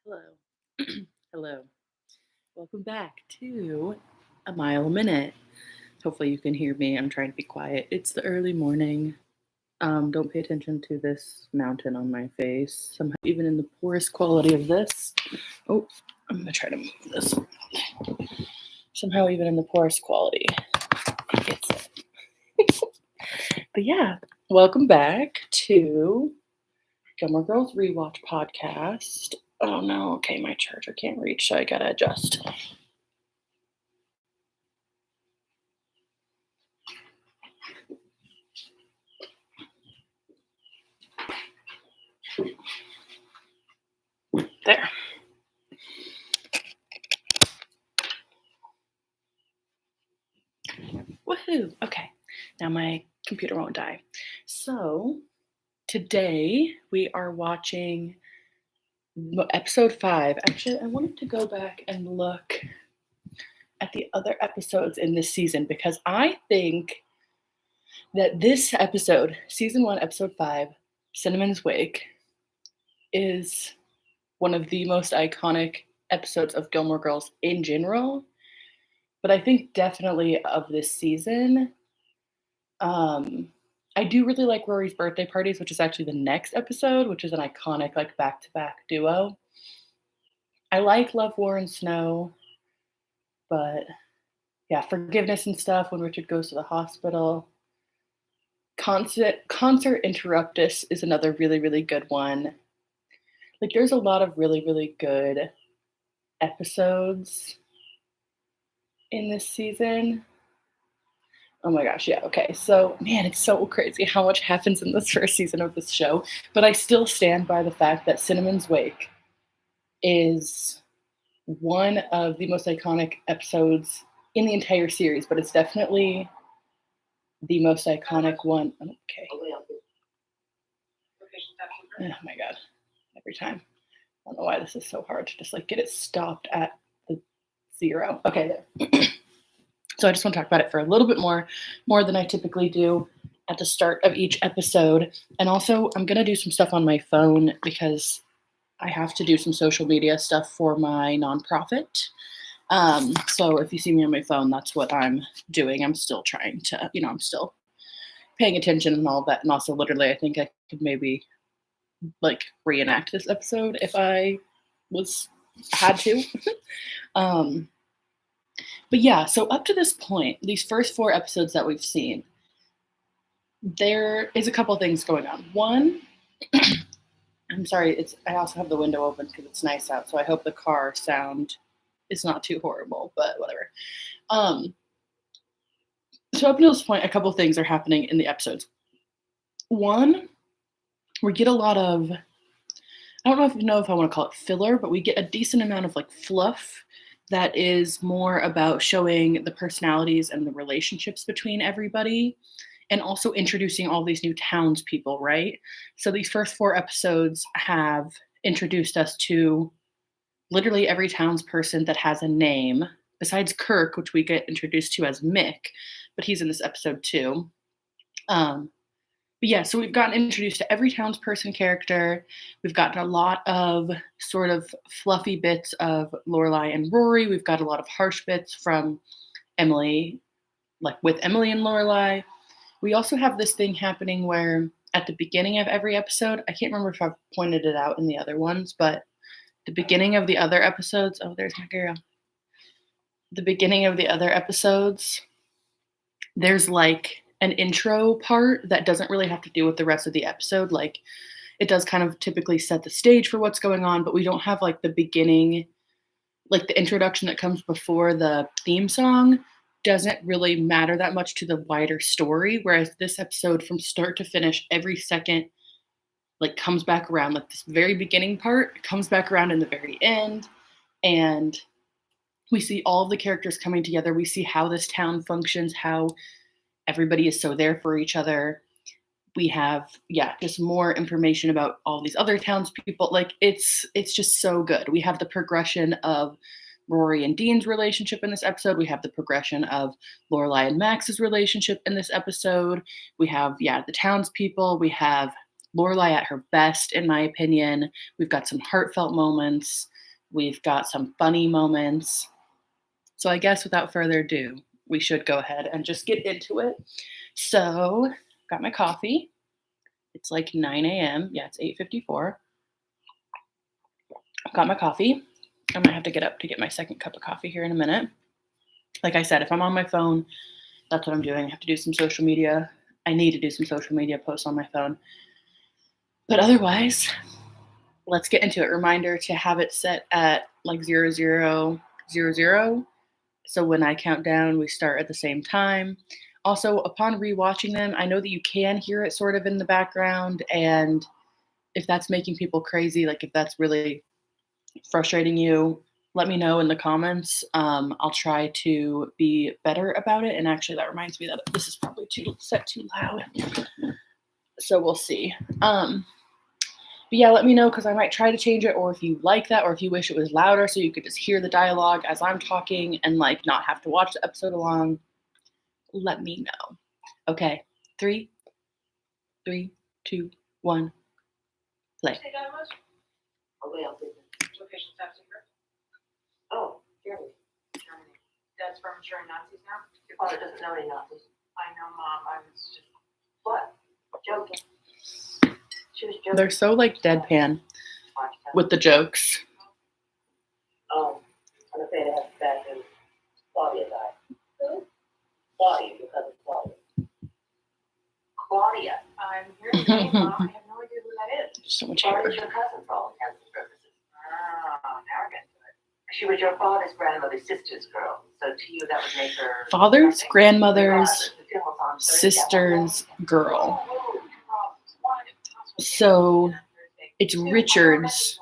Hello. Hello. Welcome back to A Mile a Minute. Hopefully you can hear me. I'm trying to be quiet. It's the early morning. Don't pay attention to this mountain on my face. Somehow, even in the poorest quality of this. Oh, I'm going to try to move this. Somehow, even in the poorest quality, it gets it. But yeah, welcome back to Gilmore Girls Rewatch Podcast. Oh no, okay, my charger can't reach, so I gotta adjust. There. Woohoo! Okay, now my computer won't die. So, today we are watching episode 5. Actually, I wanted to go back and look at the other episodes in this season because I think that this episode, season 1, episode 5, Cinnamon's Wake, is one of the most iconic episodes of Gilmore Girls in general. But I think definitely of this season. I do really like Rory's birthday parties, which is actually the next episode, which is an iconic like back-to-back duo. I like Love, War, and Snow, but yeah, forgiveness and stuff when Richard goes to the hospital. Concert Interruptus is another really, really good one. Like there's a lot of really, really good episodes in this season. Oh my gosh, yeah, okay. So, man, it's so crazy how much happens in this first season of this show. But I still stand by the fact that Cinnamon's Wake is one of the most iconic episodes in the entire series, but it's definitely the most iconic one. Okay. Oh my god. Every time. I don't know why this is so hard to just like get it stopped at the 0. Okay, there. So I just want to talk about it for a little bit more than I typically do at the start of each episode. And also, I'm going to do some stuff on my phone because I have to do some social media stuff for my nonprofit. So if you see me on my phone, that's what I'm doing. I'm still trying to, I'm still paying attention and all of that. And also, literally, I think I could maybe like reenact this episode if I had to. But yeah, so up to this point, these first 4 episodes that we've seen, there is a couple things going on. One, I'm sorry, I also have the window open because it's nice out, so I hope the car sound is not too horrible, but whatever. So up to this point, a couple things are happening in the episodes. One, we get a lot of, I don't know if I want to call it filler, but we get a decent amount of like fluff that is more about showing the personalities and the relationships between everybody and also introducing all these new townspeople, right? So these first 4 episodes have introduced us to literally every townsperson that has a name, besides Kirk, which we get introduced to as Mick, but he's in this episode too. But yeah, so we've gotten introduced to every townsperson character. We've gotten a lot of sort of fluffy bits of Lorelai and Rory. We've got a lot of harsh bits from Emily, like with Emily and Lorelai. We also have this thing happening where at the beginning of every episode, I can't remember if I've pointed it out in the other ones, but the beginning of the other episodes, oh, there's my girl. The beginning of the other episodes, there's like an intro part that doesn't really have to do with the rest of the episode. Like it does kind of typically set the stage for what's going on, but we don't have like the beginning, like the introduction that comes before the theme song doesn't really matter that much to the wider story. Whereas this episode from start to finish, every second like comes back around, like this very beginning part comes back around in the very end. And we see all of the characters coming together. We see how this town functions, how everybody is so there for each other. We have, just more information about all these other townspeople. Like it's just so good. We have the progression of Rory and Dean's relationship in this episode. We have the progression of Lorelai and Max's relationship in this episode. We have, the townspeople. We have Lorelai at her best, in my opinion. We've got some heartfelt moments. We've got some funny moments. So I guess without further ado, we should go ahead and just get into it. So, got my coffee. It's like 9 a.m. Yeah, it's 8:54. Got my coffee. I might have to get up to get my second cup of coffee here in a minute. Like I said, if I'm on my phone, that's what I'm doing. I have to do some social media. I need to do some social media posts on my phone. But otherwise, let's get into it. Reminder to have it set at like 0000. So when I count down, we start at the same time. Also, upon rewatching them, I know that you can hear it sort of in the background. And if that's making people crazy, like if that's really frustrating you, let me know in the comments. I'll try to be better about it. And actually, that reminds me that this is probably too loud. So we'll see. But yeah, let me know because I might try to change it, or if you like that, or if you wish it was louder so you could just hear the dialogue as I'm talking and like not have to watch the episode along. Let me know. Okay, 3, 2, 1, play. Oh, Germany. Dad's from German Nazis now? Your father doesn't know any Nazis. I know, Mom. I was just... What? Joking. She was joking. They're so like deadpan with the jokes. I'm afraid I have bad news. Claudia died. Who? Claudia, your cousin Claudia. Claudia. I'm here today, Mom. I have no idea who that is. So much hair. Claudia's your cousin for all intents and purposes. Oh, now we're getting to it. She was your father's grandmother's sister's girl. So to you, that would make her... Father's grandmother's sister's girl. So it's Richard's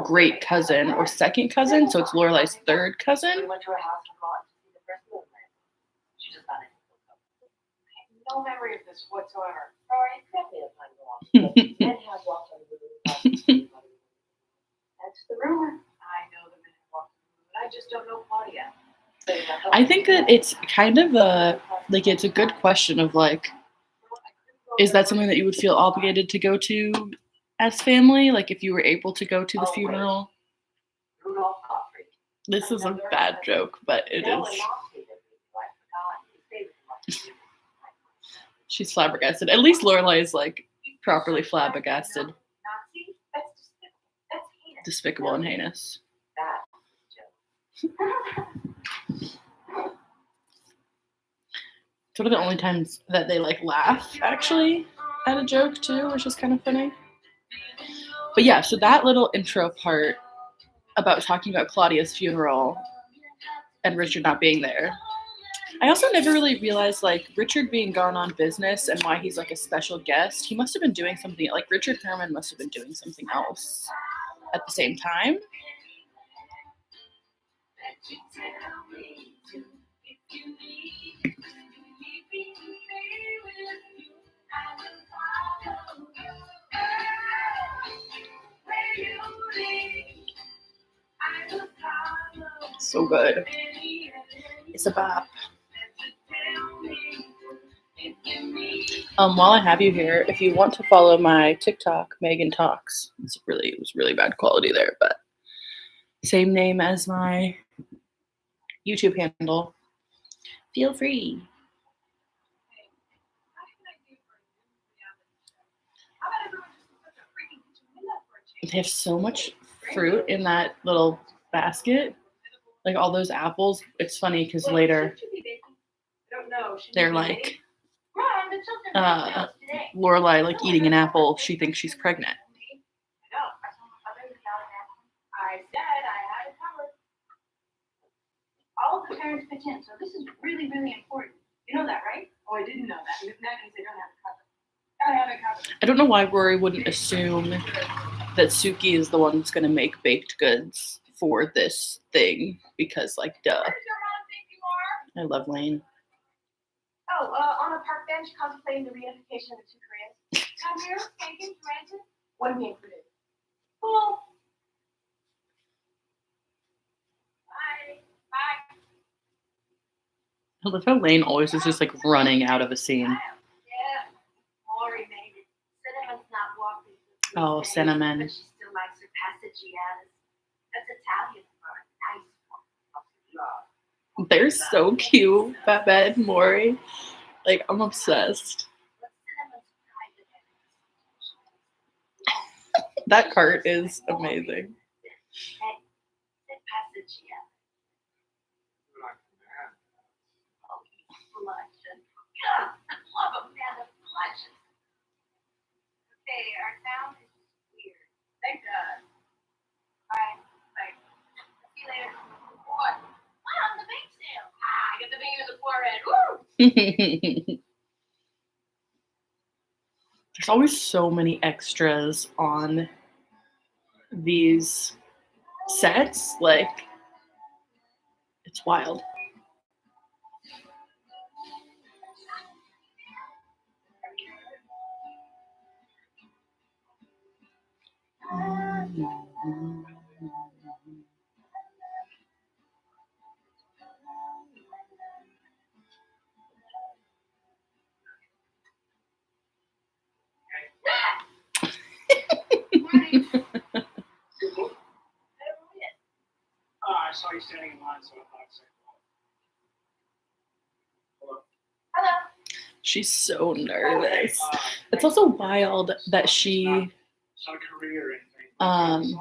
great cousin or second cousin. So it's Lorelai's third cousin. We went to her house and bought to see the first little man. She just thought it was I have no memory of this whatsoever. Sorry, correct me if I'm wrong. Men have walked on the moon. That's the rumor. I know the men have walked on the moon. I just don't know Claudia. I think that it's kind of it's a good question of like, is that something that you would feel obligated to go to as family? Like if you were able to go to the funeral? This is a bad joke, but it is. She's flabbergasted. At least Lorelai is like properly flabbergasted. Despicable and heinous. It's one of the only times that they like laugh actually at a joke too, which is kind of funny. But yeah, so that little intro part about talking about Claudia's funeral and Richard not being there. I also never really realized like Richard being gone on business and why he's like a special guest. He must have been doing something like Richard Herman must have been doing something else at the same time. So good. It's a bop. While I have you here, if you want to follow my TikTok, Megan Talks, it was really bad quality there, but same name as my YouTube handle. Feel free. They have so much fruit in that little basket. Like all those apples. It's funny because later they're like Lorelai like eating an apple. She thinks she's pregnant. I said I had it covered. All of the parents pitch in, so this is really, really important. You know that, right? Oh, I didn't know that. In that case, they don't have it covered. I have it covered. I don't know why Rory wouldn't assume that Suki is the one that's going to make baked goods for this thing because, like, duh. Where does your mom think you are? I love Lane. Oh, on a park bench contemplating the reunification of the two Koreas. Come here, taken, granted. What do we include? Cool. Bye. Bye. I love how Lane always is just like running out of a scene. Yeah. Lori made it. Cinnamon's not walking. Oh, Cinnamon. But she still likes her passagianas. That's Italian for a nice one. They're so cute, Babette and Maury. Like, I'm obsessed. That cart is amazing. Hey, sit passagia. Oh, he's flushin'. God, I love a man that flushes. Okay, our town is weird. Thank God. Bye. Bye. See you later. What? Mom, the bake sale. I get the bang in the forehead. Woo! There's always so many extras on these sets. Like, it's wild. I saw you standing in line, so I thought I'd say hello. Hello. She's so nervous. It's also wild that she It's not a career or anything. Sounds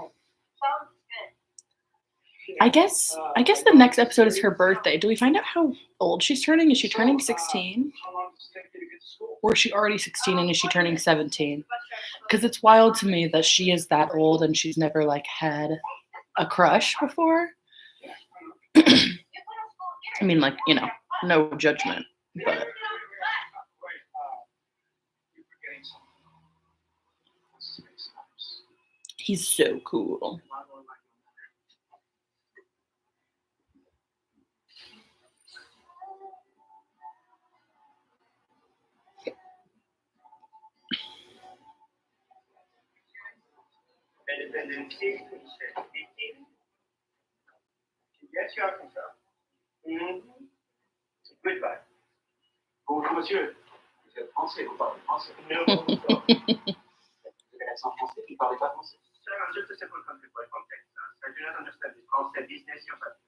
good. I guess the next episode is her birthday. Do we find out how old she's turning? Is she turning 16? How long does it take you to get to school? Or is she already 16 and is she turning 17? Because it's wild to me that she is that old and she's never like had a crush before. I mean, like, you know, no judgment, but Wait, you're forgetting something. This is Space House. he's so cool. Independency, yes, you are concerned. Goodbye. Bonjour, monsieur. Vous êtes français, vous parlez français. No. Vous avez l'accent français, vous ne parlez pas français. Sir, I'm just a simple country boy from Texas. I do not understand the français business you're having.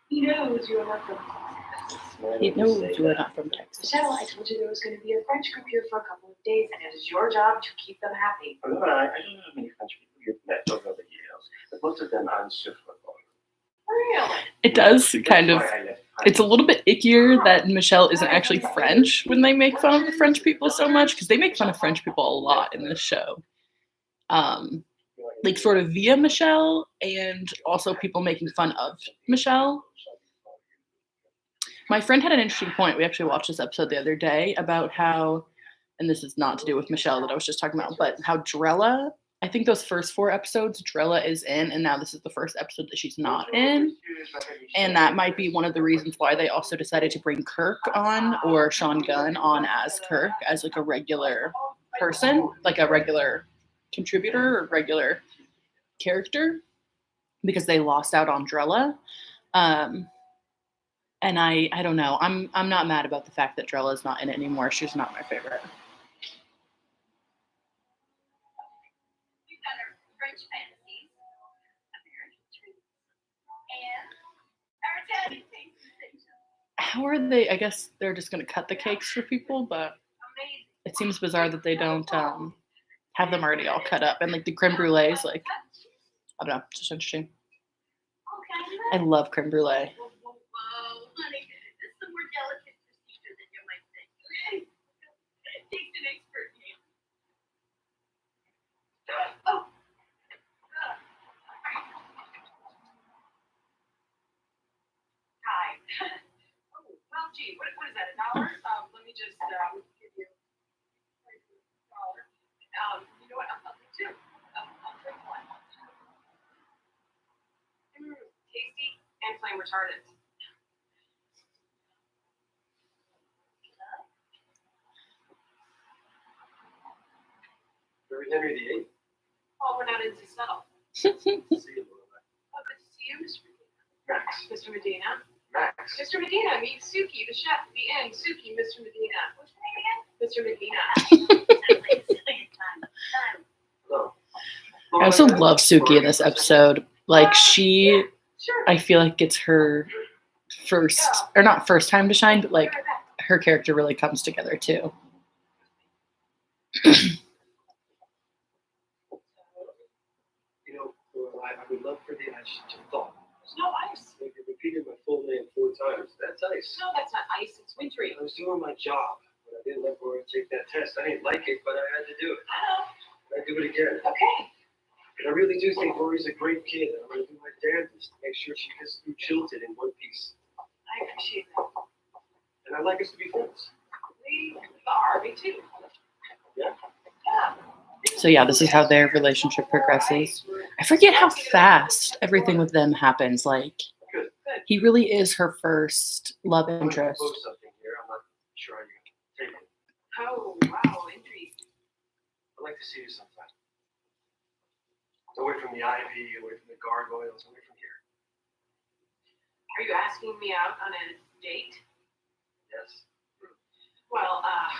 He knows you are not from Texas. He knows you are not from Texas. Michelle, I told you there was going to be a French group here for a couple of days, and it is your job to keep them happy. I don't know many French people you've met over the years, but most of them are insufferable. Really? It does kind of, it's a little bit ickier that Michelle isn't actually French when they make fun of the French people so much, because they make fun of French people a lot in this show. Like sort of via Michelle and also people making fun of Michelle. My friend had an interesting point. We actually watched this episode the other day about how, and this is not to do with Michelle that I was just talking about, but how Drella, I think those first 4 episodes Drella is in, and now this is the first episode that she's not in. And that might be one of the reasons why they also decided to bring Kirk on, or Sean Gunn on as Kirk, as like a regular person, like a regular contributor or regular character, because they lost out on Drella. And I don't know. I'm not mad about the fact that Drella's not in it anymore. She's not my favorite. You've got our French fantasies, American treats, and our Italian tastes. How are they? I guess they're just going to cut the cakes for people, but Amazing. it seems bizarre that they don't have them already all cut up. And like the creme brulees, like, I don't know, it's just interesting. I love creme brulee. Whoa, honey, this is a more delicate procedure than you might think. Okay? It takes an expert hand. Oh. Hi. Oh, well, gee, what is that, $1? Let me just give you $1. You know what? I'll take 2. I'll take 1. Tasty and flame retardant. Very Henry VIII. Oh, we're not into subtle. See you, Oh, good to see you, Mr. Medina. Max. Mr. Medina. Max. Mr. Medina, meet Suki, the chef. The end. Suki, Mr. Medina. What's your name again? Mr. Medina. Sounds like a silly time. I also love Suki in this episode. Like she, Sure. I feel like gets her first, or not first time to shine, but like her character really comes together too. I would love for the ice to thaw. There's no ice. Like I repeated my full name 4 times. That's ice. No, that's not ice. It's wintry. I was doing my job, but I didn't let Laura take that test. I didn't like it, but I had to do it. I know. I'd do it again. Okay. And I really do think Rory's a great kid, and I'm going to do my damnedest to make sure she gets through Chilton in one piece. I appreciate that. And I'd like us to be friends. We are. Me too. Yeah? Yeah. So yeah, this is how their relationship progresses. I forget how fast everything with them happens. Like Good. he really is her first love I'm going to interest. propose something here. I'm not sure how you're going to take it. Oh, wow. Intrigue. I'd like to see you sometime. Away from the ivy, away from the gargoyles, away from here. Are you asking me out on a date? Yes? Well, I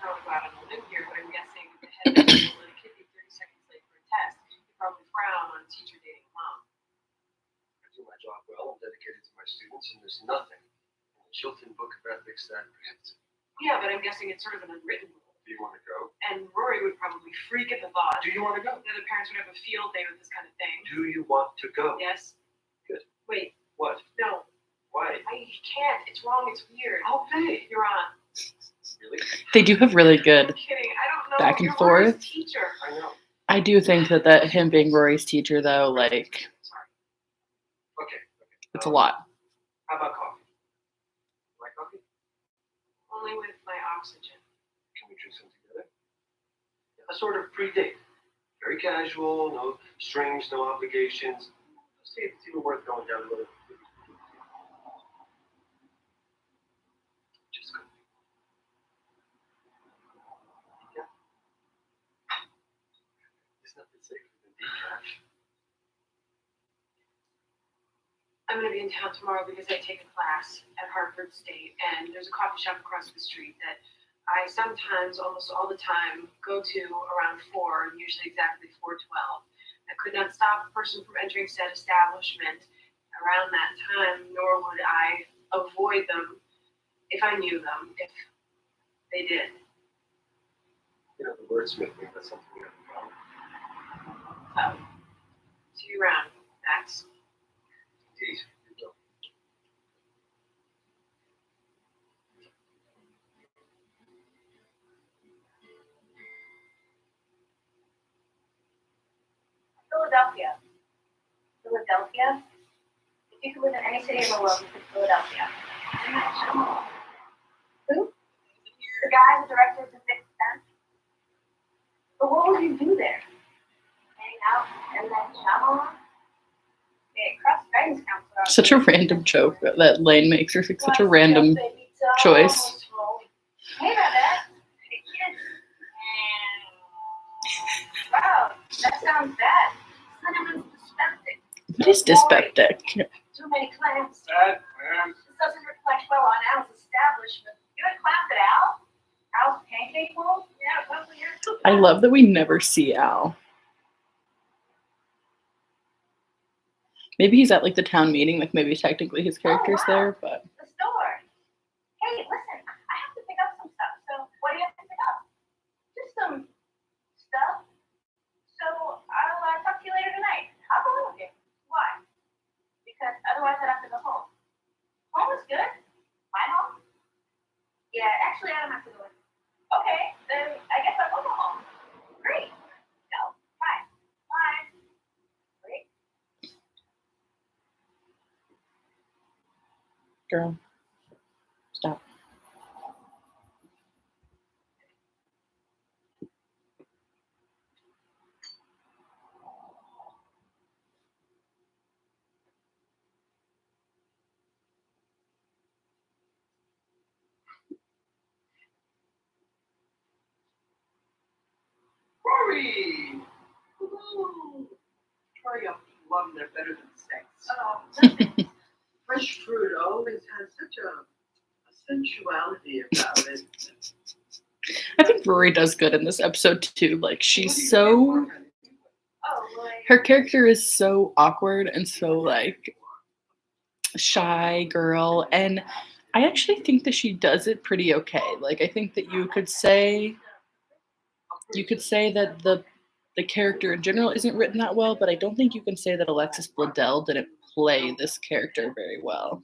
don't want to go out on a limb here, but I'm guessing the head of school let a kid be 30 seconds late for a test. You probably frown on a teacher dating a mom. I do my job well. I'm dedicated to my students, and there's nothing in the Chilton Book of Ethics that prohibits it. Yeah, but I'm guessing it's sort of an unwritten rule. Do you want to go? And Rory would probably freak at the thought Do you want to go? that the parents would have a field day with this kind of thing. Do you want to go? Yes? Good. Wait, What? no. Why? I can't. It's wrong. It's weird. I'll pay. You're on. Really? They do have really good I'm kidding. I don't know. back and You're Rory's forth. teacher. I know. I do think that him being Rory's teacher though, like Sorry. Okay. it's a lot. How about coffee? Like coffee? Only with my oxygen. Can we drink some together? A sort of pre-date. Very casual, no strings, no obligations. Let's see if it's even worth going down a little. Just go. Yeah. There's nothing safer than decaf. I'm going to be in town tomorrow because I take a class at Hartford State, and there's a coffee shop across the street that I sometimes, almost all the time, go to around 4, usually exactly 4:12. I could not stop a person from entering said establishment around that time, nor would I avoid them if I knew them, if they did. You know, the wordsmith thing, that's something we have a problem. So, see you around, Max. Indeed. You will. Philadelphia. Philadelphia? If you could live in any city in the world, you pick Philadelphia. Who? The guy, the director of The Sixth Sense? But what would you do there? Hang out and then Shyamalan? Okay, cross guidance counselor. Such a random joke that Lane makes. Or like such a random choice. Hey, Babette. Hey, kids. Wow, that sounds bad. Cinema's dyspeptic. What is dyspeptic? Too many clams. Bad, This doesn't reflect well on Al's establishment. You had clams at Al? Al's pancake world? Yeah, probably is. I love that we never see Al. Maybe he's at like the town meeting, like maybe technically his character's there, but The store. Hey, listen, I have to pick up some stuff. So, what do you have to pick up? Just some stuff. So, I'll talk to you later tonight. I'll go with you. Why? Because otherwise I'd have to go home. Home is good. My home? Yeah, actually, I don't have to go with you. Okay, then I guess I will go home. Great. Go. Bye. Bye. Great. girl, stop. Rory! Woo! Hurry up, love, they're better than sex. Oh, listen. Fresh fruit always has such a sensuality about it. I think Rory does good in this episode too. Like she's so Oh, well, Her character is so awkward and so like shy girl, and I actually think that she does it pretty okay. Like I think that you could say that the character in general isn't written that well, but I don't think you can say that Alexis Bledel didn't play this character very well.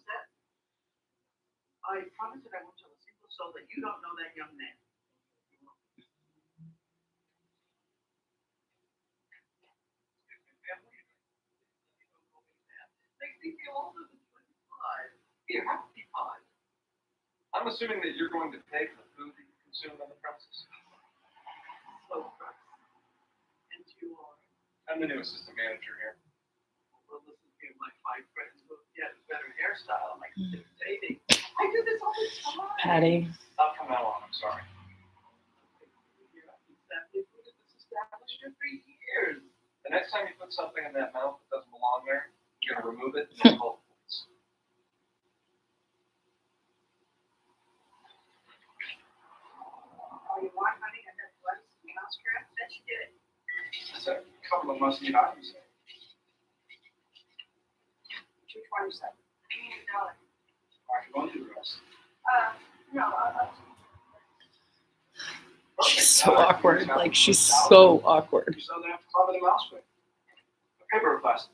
I promise that I won't tell a single soul that you don't know that young man. Makes me feel older than 25. Here, have a pie. I'm assuming that you're going to pay for the food that you consume on the premises. So gross. And you are. I'm the new assistant manager here. Well, listen here, my 5 friends will get a better hairstyle. Like dating. I do this all the time. Patty. Not from now on, I'm sorry. Exactly. Look at this establishment for years. The next time you put something in that mouth that doesn't belong there, you're going to remove it and then call the police. Oh, you want honey and then blood mouse trap? Then she did it. That's a couple of must-eat items. 227. I need $1. All right, you want to do the rest? No, She's so awkward. Like she's so awkward. You still have to cover the mouse with. Paper or plastic?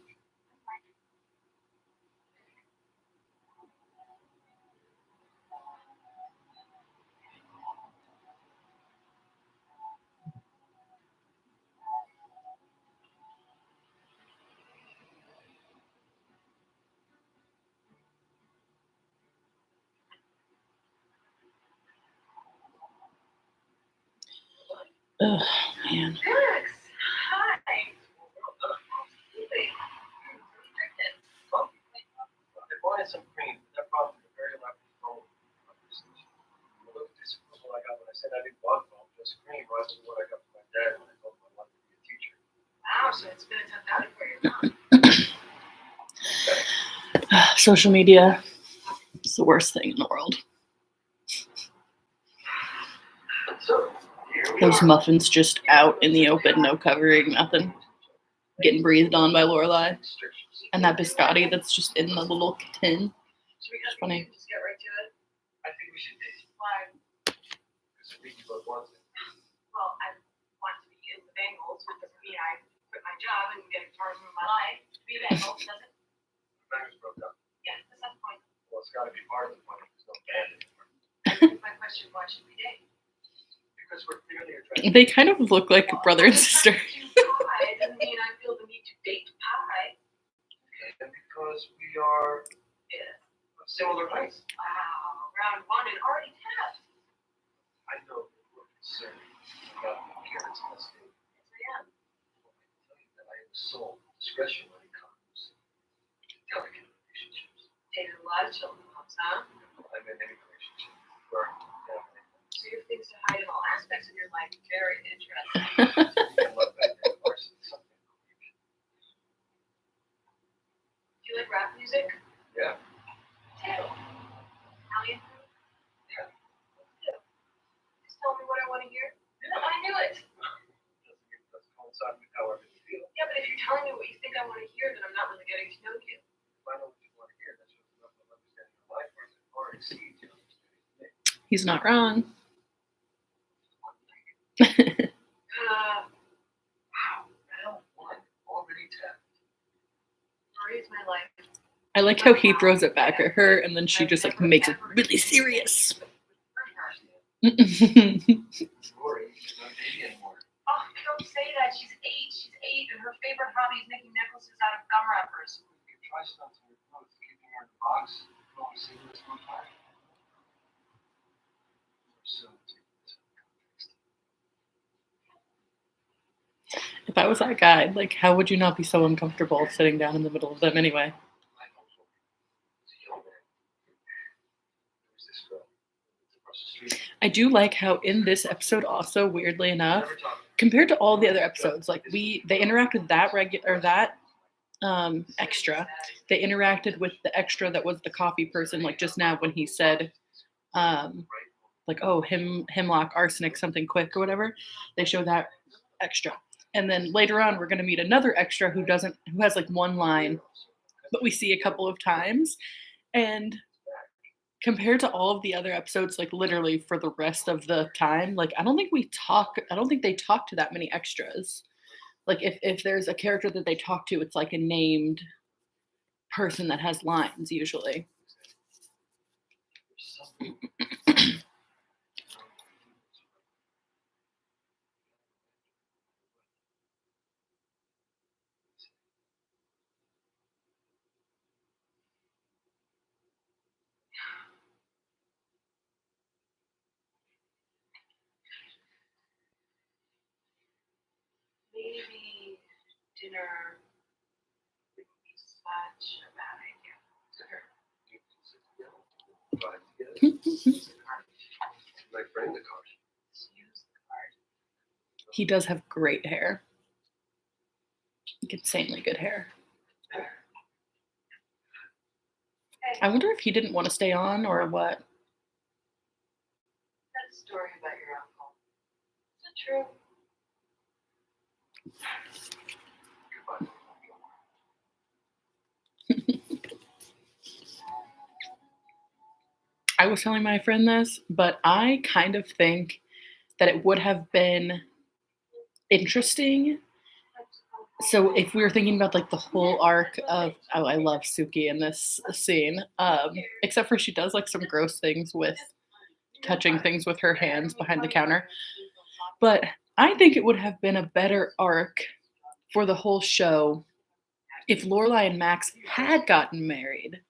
Ugh, man. Alex, hi. They wanted some cream. That problem is very likely phone conversation. Look at this approval I got when I said I didn't want phone, just cream. Right to what I got from my dad when I told him I wanted to be a teacher. Wow, so it's been a tough outing for you, Social media is the worst thing in the world. So, here we Those are. muffins just out in the open, no covering, nothing. Getting breathed on by Lorelai. And that biscotti that's just in the little tin. It's funny. Just get right to it. I think we should date. Why? Because we both want it. Well, I want to be in the Bengals, which doesn't mean I quit my job and get a charge of my life. To be Bengals, doesn't. Bangers broke up. Yeah, that's not the point. Well, it's got to be part of the point. There's no band anymore. My question: why should we date? Because we're clearly attracted. They kind of look like brother and sister. Pie doesn't mean I feel the need to date pie. And because we are Yeah. of similar heights. Wow, round 1 and already tapped. I know that we're concerned about the appearance of this thing. Yes, I am. I can tell you that I have sole discretion when it comes to delicate relationships. Dated a lot of children, huh? I'm in any relationship where family. So you have things to hide in all aspects of your life. Very interesting. You can look back at something. Do you like rap music? Yeah. Too. Italian food? Yeah. Too. Just tell me what I want to hear. I knew it. Doesn't mean it doesn't coincide with how I really feel. Yeah, but if you're telling me what you think I want to hear, then I'm not really getting to know you. If I know what you want to hear, that shows enough of understanding your life where it far exceeds your understanding of me. He's not wrong. Wow. Round 1 already tapped. Marie's my life. I like how he throws it back at her and then she just like makes it really serious. Rory, she's not dating anymore. Oh, don't say that. She's 8, and her favorite hobby is making necklaces out of gum wrappers. You can try something with clothes, keeping her in the box. You always see this one time. So, If I was that guy, like how would you not be so uncomfortable sitting down in the middle of them anyway? I do like how in this episode also, weirdly enough, compared to all the other episodes, like they interacted with that extra. They interacted with the extra that was the coffee person, like just now when he said like, oh, hemlock, arsenic, something quick or whatever. They show that extra. And then later on, we're going to meet another extra who has like one line, but we see a couple of times. And compared to all of the other episodes, like literally for the rest of the time, like I don't think they talk to that many extras. Like if there's a character that they talk to, it's like a named person that has lines usually. Maybe dinner would be such a bad idea. My friend, the card. Use the card. He does have great hair. Like insanely good hair. I wonder if he didn't want to stay on or what. That story about your uncle. Is it true? I was telling my friend this, but I kind of think that it would have been interesting. So if we were thinking about like the whole arc of, oh, I love Suki in this scene, except for she does like some gross things with touching things with her hands behind the counter. But I think it would have been a better arc for the whole show if Lorelai and Max had gotten married,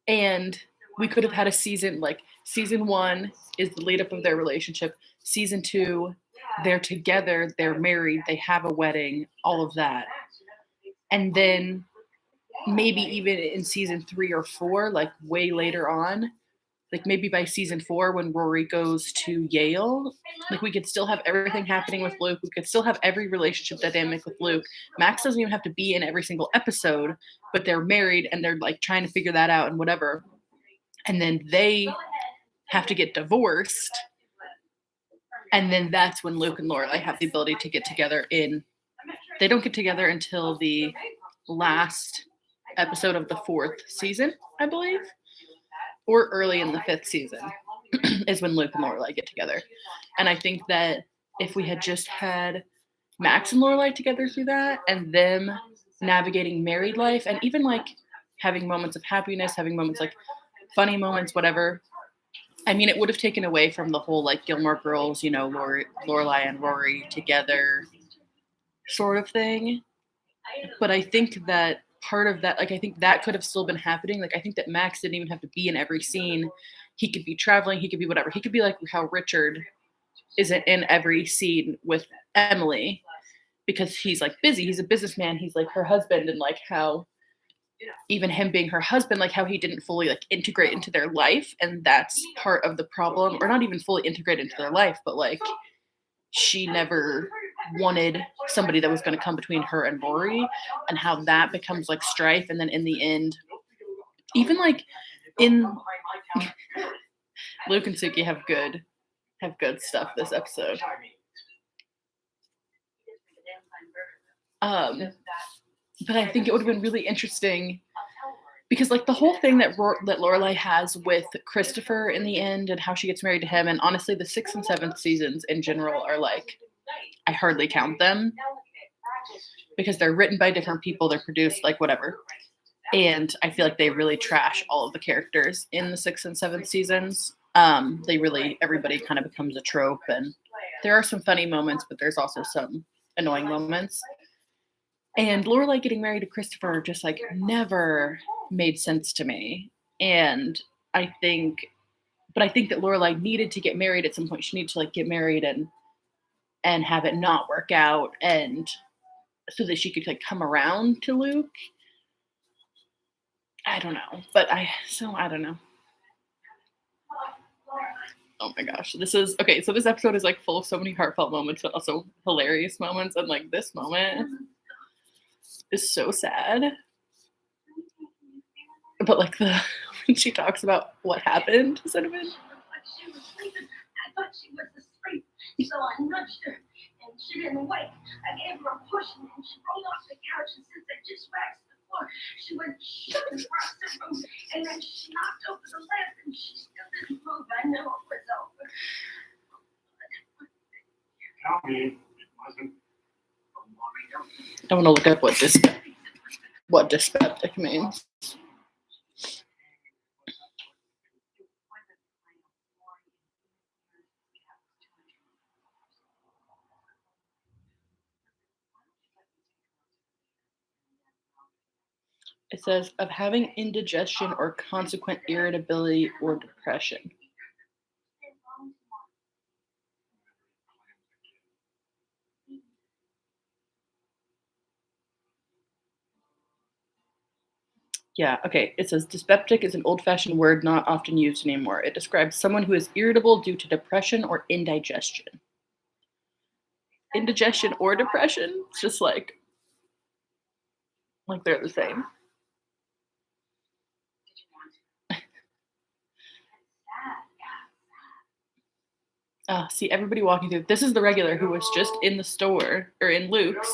and we could have had a season like season 1 is the lead up of their relationship. Season 2, they're together, they're married, they have a wedding, all of that. And then maybe even in season 3 or 4, like way later on, like maybe by season 4 when Rory goes to Yale, like we could still have everything happening with Luke. We could still have every relationship dynamic with Luke. Max doesn't even have to be in every single episode, but they're married and they're like trying to figure that out and whatever. And then they have to get divorced. And then that's when Luke and Lorelai have the ability to get together they don't get together until the last episode of the 4th season, I believe, or early in the 5th season is when Luke and Lorelai get together. And I think that if we had just had Max and Lorelai together through that and them navigating married life and even like having moments of happiness, having moments like funny moments, whatever. I mean, it would have taken away from the whole like Gilmore Girls, you know, Lorelai and Rory together sort of thing. But I think that part of that, like, I think that could have still been happening. Like, I think that Max didn't even have to be in every scene. He could be traveling. He could be whatever. He could be like how Richard isn't in every scene with Emily because he's like busy. He's a businessman. He's like her husband, and like how even him being her husband, like how he didn't fully like integrate into their life. And that's part of the problem, or not even fully integrate into their life, but like she never wanted somebody that was going to come between her and Rory, and how that becomes like strife. And then in the end, even like in Luke and Suki have good stuff this episode. But I think it would have been really interesting because like the whole thing that Lorelai has with Christopher in the end and how she gets married to him, and honestly the 6th and 7th seasons in general are like, I hardly count them because they're written by different people, they're produced like whatever, and I feel like they really trash all of the characters in the 6th and 7th seasons. Everybody kind of becomes a trope, and there are some funny moments, but there's also some annoying moments. And Lorelai getting married to Christopher just like never made sense to me. And I think that Lorelai needed to get married at some point. She needed to like get married and have it not work out, and so that she could like come around to Luke. I don't know, but I don't know. Oh my gosh, this is okay. So this episode is like full of so many heartfelt moments, but also hilarious moments. And like this moment is so sad. But like when she talks about what happened to Cinnamon. She was sleeping. I thought she was asleep, so I nudged her, and she didn't wake. I gave her a push and then she rolled off the couch and since I just waxed the floor, she went shooting across the room and then she knocked over the lamp and she still didn't move. I knew it was over. Tell me it wasn't a worry. I want to look up what dyspeptic means. It says of having indigestion or consequent irritability or depression. Yeah, okay. It says dyspeptic is an old-fashioned word not often used anymore. It describes someone who is irritable due to depression or indigestion. Indigestion or depression? It's just like they're the same. See, everybody walking through. This is the regular who was just in the store, or in Luke's,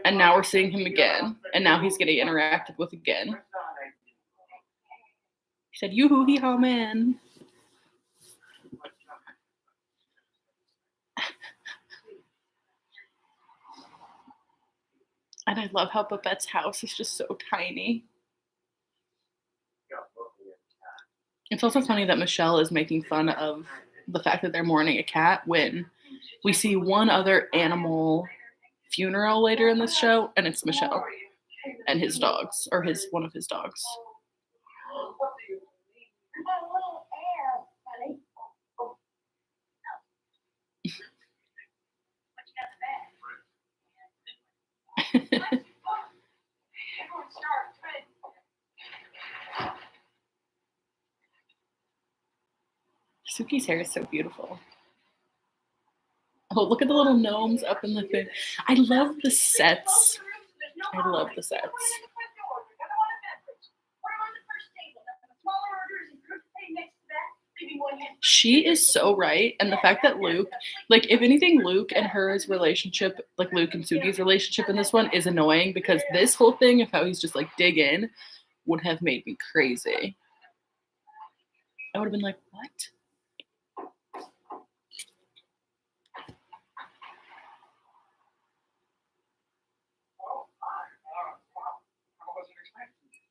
and now we're seeing him again, and now he's getting interacted with again. He said, "Yoo-hoo, hee-haw, man." And I love how Babette's house is just so tiny. It's also funny that Michelle is making fun of the fact that they're mourning a cat when we see one other animal funeral later in this show, and it's Michelle and his dogs, or one of his dogs. Suki's hair is so beautiful. Oh, look at the little gnomes up in the thing. I love the sets. I love the sets. She is so right. And the fact that Luke, like, if anything, Luke and hers relationship, like Luke and Suki's relationship in this one is annoying because this whole thing of how he's just like dig in would have made me crazy. I would have been like, what?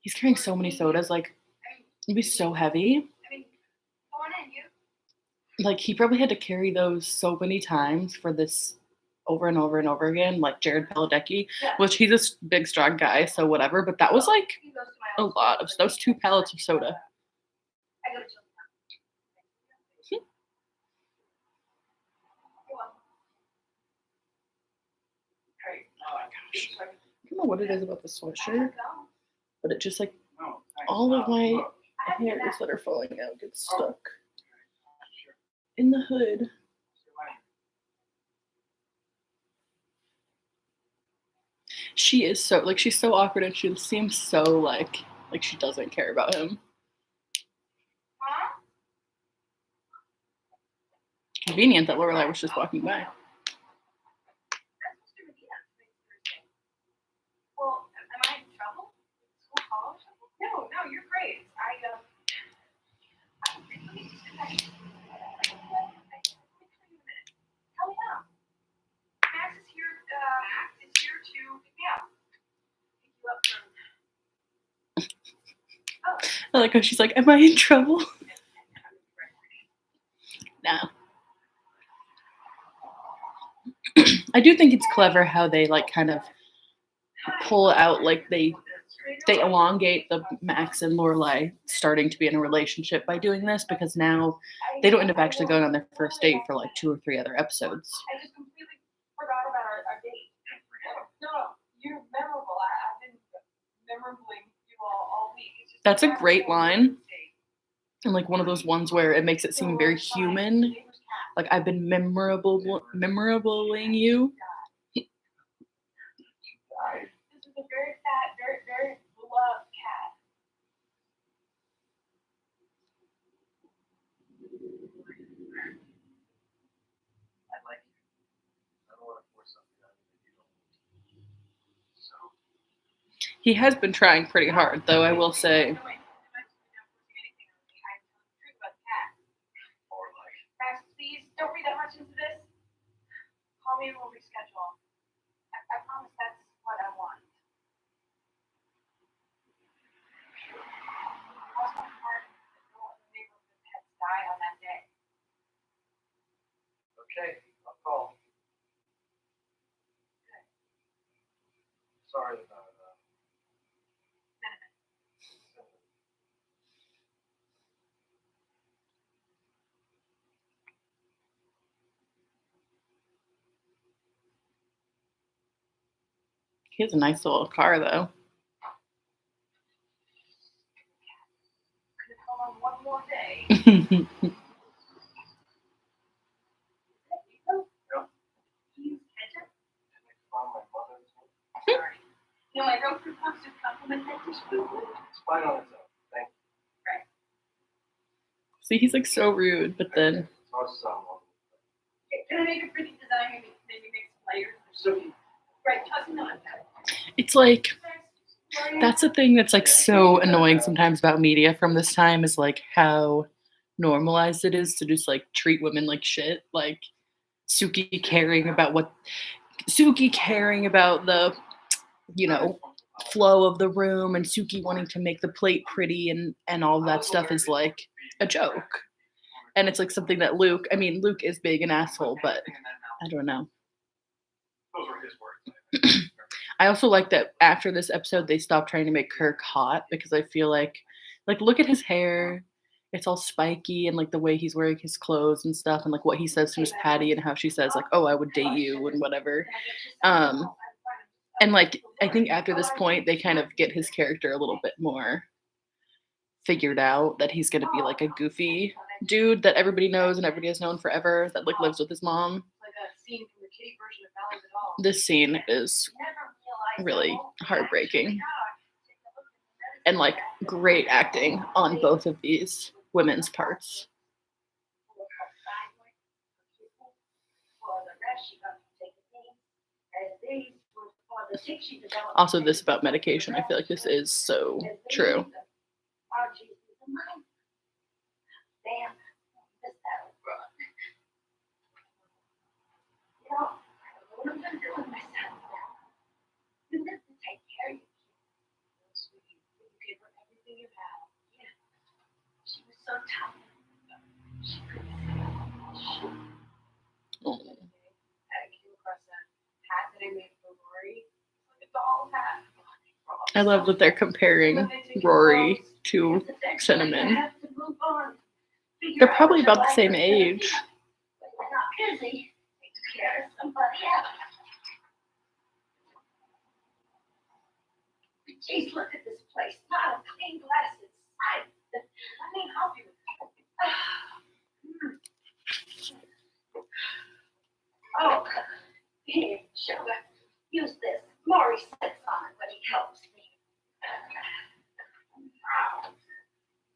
He's carrying so many sodas, like, it'd be so heavy. Like, he probably had to carry those so many times for this over and over and over again, like Jared Paladecki, which he's a big, strong guy, so whatever, but that was, like, a lot of, those 2 pallets of soda. Oh my gosh. I don't know what it is about the sweatshirt, but it just, like, all of my hairs that are falling out get stuck in the hood. She is so, like, she's so awkward and she seems so, like she doesn't care about him. Convenient that Lorelai was just walking by. Well, am I in trouble? School call or something? No, you're great. Let me just come back. Tell me now. Max is here to pick me up. Pick you up from. I like how she's like, am I in trouble? No. I do think it's clever how they, like, kind of pull out, like, they elongate the Max and Lorelai starting to be in a relationship by doing this, because now they don't end up actually going on their first date for like 2 or 3 other episodes. I just completely forgot about our date. No, you're memorable. I've been memorabling you all week. That's a great line. And like one of those ones where it makes it seem very human. Like, I've been memorabling you. This is a very fat, very, very beloved cat. I like you. I don't want to force something on So, He has been trying pretty hard, though, I will say. or like, Max, please don't read that much into this. Call me and we'll reschedule. I promise that's what I want. Cross my heart, no other neighborhood pets died on that day. Okay, I'll call. Sorry about He has a nice little car, though. Could have held on one more day. Please catch it. found my mother's name. Sorry. You know, my real food wants to compliment that dish food. It's fine on its own. Thank you. See, he's like so rude, but then It's hard to sound wrong. Can I make a pretty design? Maybe make some layers. So, Right, tossing on that. it's like that's the thing that's like so annoying sometimes about media from this time is like how normalized it is to just like treat women like shit. Like Suki caring about the, you know, flow of the room, and Suki wanting to make the plate pretty and all that stuff is like a joke. And it's like something that Luke is big an asshole, but I don't know. those were his words. I also like that after this episode they stopped trying to make Kirk hot, because I feel like look at his hair. It's all spiky, and like the way he's wearing his clothes and stuff, and like what he says to his Patty and how she says like, "Oh, I would date you," and whatever. And like I think after this point they kind of get his character a little bit more figured out, that he's gonna be like a goofy dude that everybody knows and everybody has known forever, that like lives with his mom. Like a scene from the kitty version of Valley of the Dolls. This scene is really heartbreaking, and like great acting on both of these women's parts. Also, this about medication, I feel like this is so true. Damn, missed that old run. You know, I don't know what I'm gonna do with myself now. You live to take care of your kids. You give her everything you have. Yeah. She was so tough. She couldn't say. Oh. I came across a hat that I made for Rory. It's like a doll hat. I love that they're comparing Rory to Cinnamon. They're probably about the same age. When we're not busy, take care of somebody else. Geez, look at this place. Not a clean glass in sight. Let me help you. Oh, here, sugar. Use this. Maury sits on it when he helps me.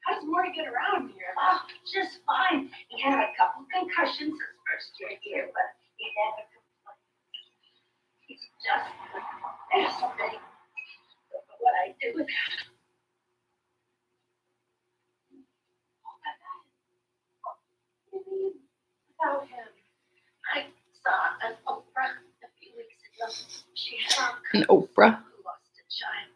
How does Maury get around here? Oh, just fine. He had a couple concussions his first year here, but he never complained. He's just the best thing. Don't know what I'd do without him. What do you mean without him? I saw an Oprah a few weeks ago. She had An Oprah. who lost a child.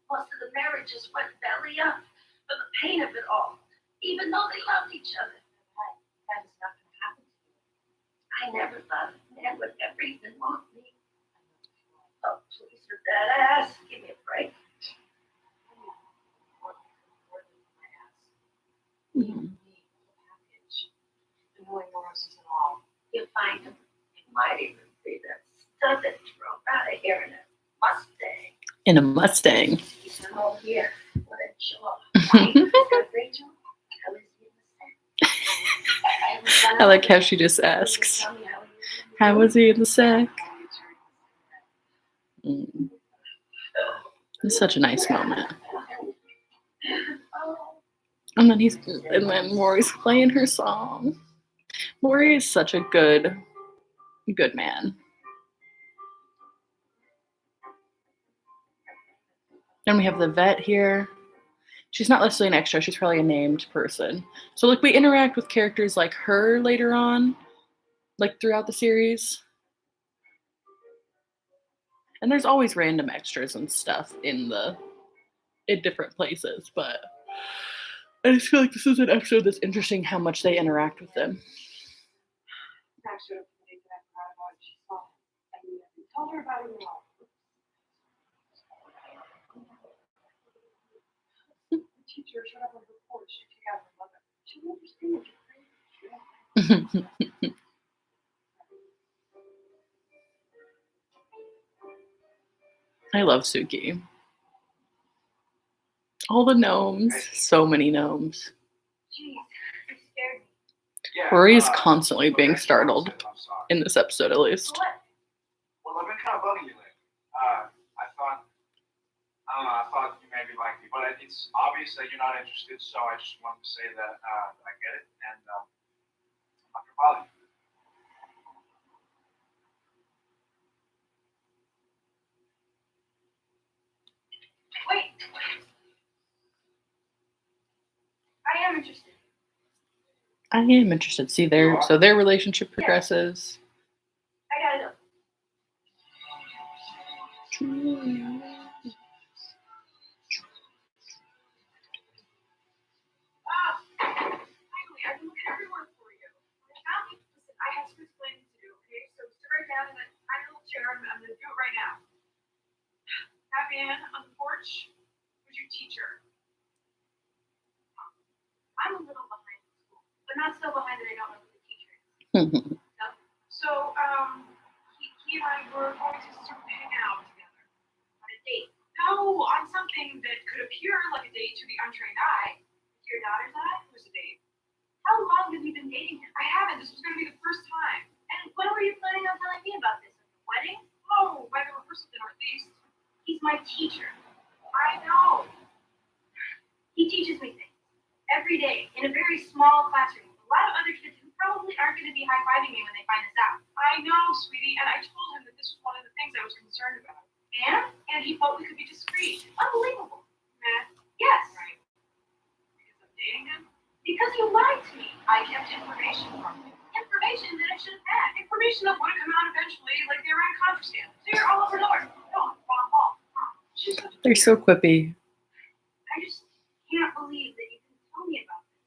Most of the marriages went belly up for the pain of it all, even though they loved each other. That is not going to happen to you. I never thought a man would ever even want me. Oh, please, with that ass, give me a break. Mhm. You'll find him. He might even be that stud that drove out of here in a Mustang. In a Mustang. He's an old here. What a jaw. Right? He's got a great jaw. How is he in the sack? I like how she just asks, "How was he in the sack?" It's such a nice moment. And then Maury's playing her song. Maury is such a good man. Then we have the vet here. She's not necessarily an extra, she's probably a named person. So like we interact with characters like her later on, like throughout the series. And there's always random extras and stuff in different places, but I just feel like this is an episode that's interesting how much they interact with them. I should have taken that part about she saw him. I told her about it all. The teacher showed up on her porch. She took out her mother. She didn't understand. I love Suki. All the gnomes. So many gnomes. Jeez, you scared me. Rory is constantly being startled in this episode, at least. What? Well, I've been kind of bugging you lately. I thought you maybe liked me, but it's obvious that you're not interested, so I just wanted to say that I get it, and I'm not going to bother you. Wait. I am interested. I am interested. See, their relationship progresses. I gotta go. Finally, I've been looking everywhere for you. Listen, I have some explaining to do, okay? So sit right down in that tiny little chair. I'm going to do it right now. Fabian, on the porch, who's your teacher? I'm a little behind in school, but not so behind that I don't know who the teacher is. So, he and I were going to sort of hang out together. On a date. No, on something that could appear like a date to the untrained eye. With your daughter's eye? It was a date. How long have you been dating him? I haven't. This was going to be the first time. And when were you planning on telling me about this? At the wedding? Oh, by the rehearsal dinner at least. He's my teacher. I know. He teaches me things. Every day, in a very small classroom. A lot of other kids who probably aren't going to be high-fiving me when they find this out. I know, sweetie, and I told him that this was one of the things I was concerned about. And he felt we could be discreet. unbelievable. Matt, Yes. right. Because I'm dating him, Because you lied to me. I kept information from him. Information that I should have had. Information that would have come out eventually, like they were in a contraband. So you're all over North. No, wrong ball. She's such a They're so quippy. I just can't believe that you can tell me about this.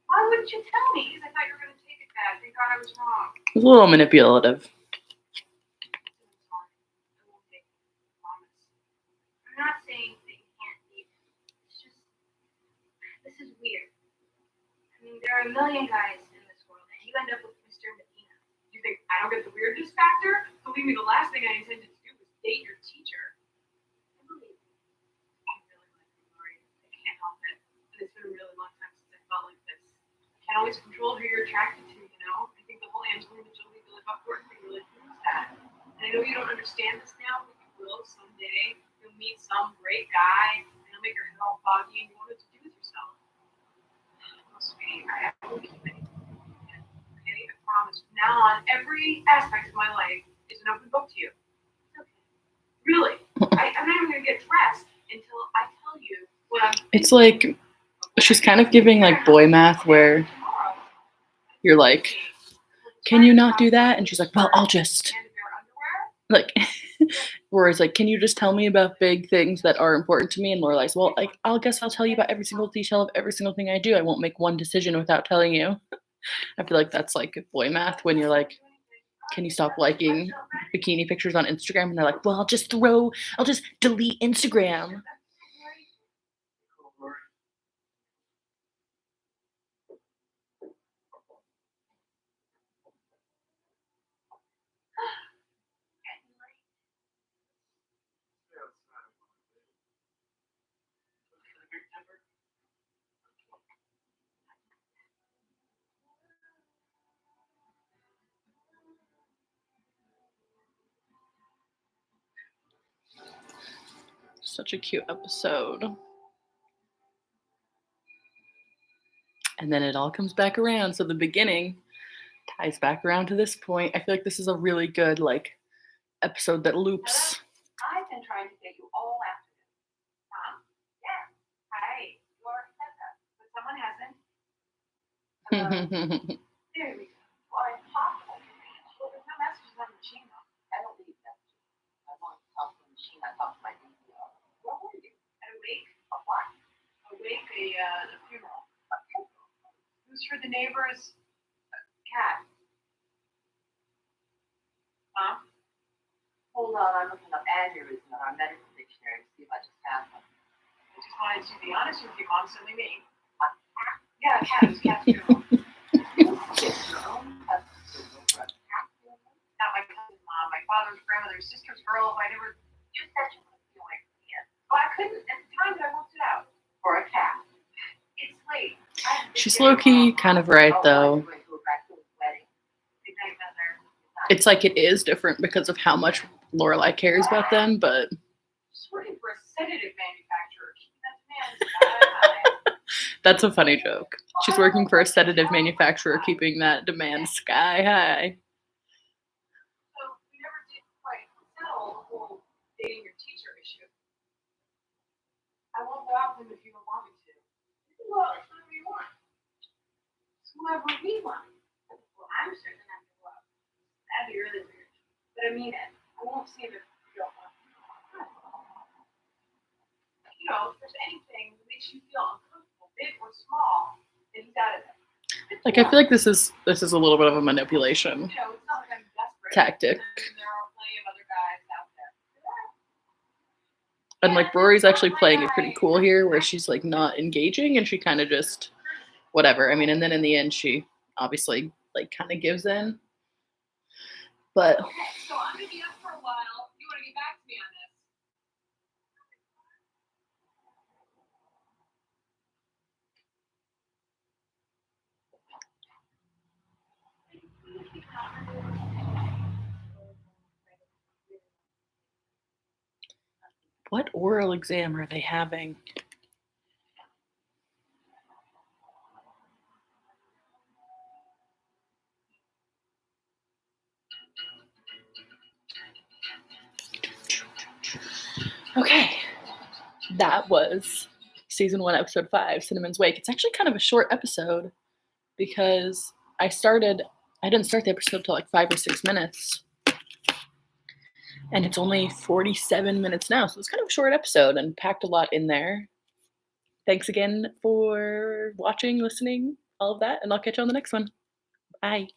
Why wouldn't you tell me? Because I thought you were going to take it bad. Thank God I was wrong. It's a little manipulative. I'm sorry. I won't take it. I promise. I'm not saying that you can't leave. It's just, this is weird. I mean, there are a million guys in this world, and you end up with Mr. Medina. You think I don't get the weirdness factor? Believe me, the last thing I intended to do was date your teacher. I believe you. I really like you, Lori. I can't help it. And it's been a really long time since I felt like this. I can't always control who you're attracted to, you know? I think the whole Angelina Jolie Billy Bob Thornton thing really proves that. And I know you don't understand this now, but you will someday. You'll meet some great guy, and he'll make your head all foggy, and you won't know what to do with yourself. Oh, sweetie, I will keep it. Okay, I promise. From now on, every aspect of my life is an open book to you. It's okay. Really. I'm not even going to get dressed until I tell you what I'm It's like she's kind of giving like boy math where tomorrow. you're like, can you not do that? And she's like, well, I'll just And their underwear? like Rory's like, can you just tell me about big things that are important to me? And Lorelai's, well, like, I'll tell you about every single detail of every single thing I do. I won't make one decision without telling you. I feel like that's like boy math when you're like, can you stop liking bikini pictures on Instagram? And they're like, well, I'll just delete Instagram. Such a cute episode. And then it all comes back around. So the beginning ties back around to this point. I feel like this is a really good like episode that loops. I've been trying to get you all afternoon. There we go. Well, I popped. Well, there's no messages on the machine though. I don't leave messages. I want to talk to the machine. I talk to my DVR. Where were you? At a wake? A what? A wake, a funeral. A funeral? It was for the neighbor's cat. Huh? Hold on, I'm looking up aneurysm in our medical dictionary to see if I just have one. I just wanted to be honest with you, Mom, silly me. A cat? Yeah, a cat. It was a cat's funeral. Not my cousin's mom, my father's grandmother's sister's girl. I never. You said you couldn't be away from me. Well, I couldn't at the time that I worked it out. For a cat. It's late. She's low-key kind of right, though. It's like it is different because of how much Lorelai cares about them, but She's working for a sedative manufacturer. that's a funny joke. She's working for a sedative manufacturer, keeping that demand sky high. So we never did quite settle the whole dating your teacher issue. I won't go out with him if you don't want me to. You can go out with whoever you want. It's whoever we want. Well, I'm sure gonna have to go out. That'd be really weird. But I mean it. I won't see him if you don't want me. You know, if there's anything that makes you feel uncomfortable, big or small, then he's out of it. Like, I feel like this is a little bit of a manipulation You know, it's not like I'm desperate. tactic. And there are plenty of other guys out there. And like Rory's actually playing it pretty cool here, where she's like not engaging and she kind of just whatever. I mean, and then in the end, she obviously like kind of gives in. But Okay, so I'm gonna be up for a while. You want to get back to me on this? what oral exam are they having? Okay, that was season 1, episode 5, Cinnamon's Wake. It's actually kind of a short episode because I didn't start the episode till like 5 or 6 minutes. And it's only 47 minutes now, so it's kind of a short episode and packed a lot in there. Thanks again for watching, listening, all of that, and I'll catch you on the next one. Bye.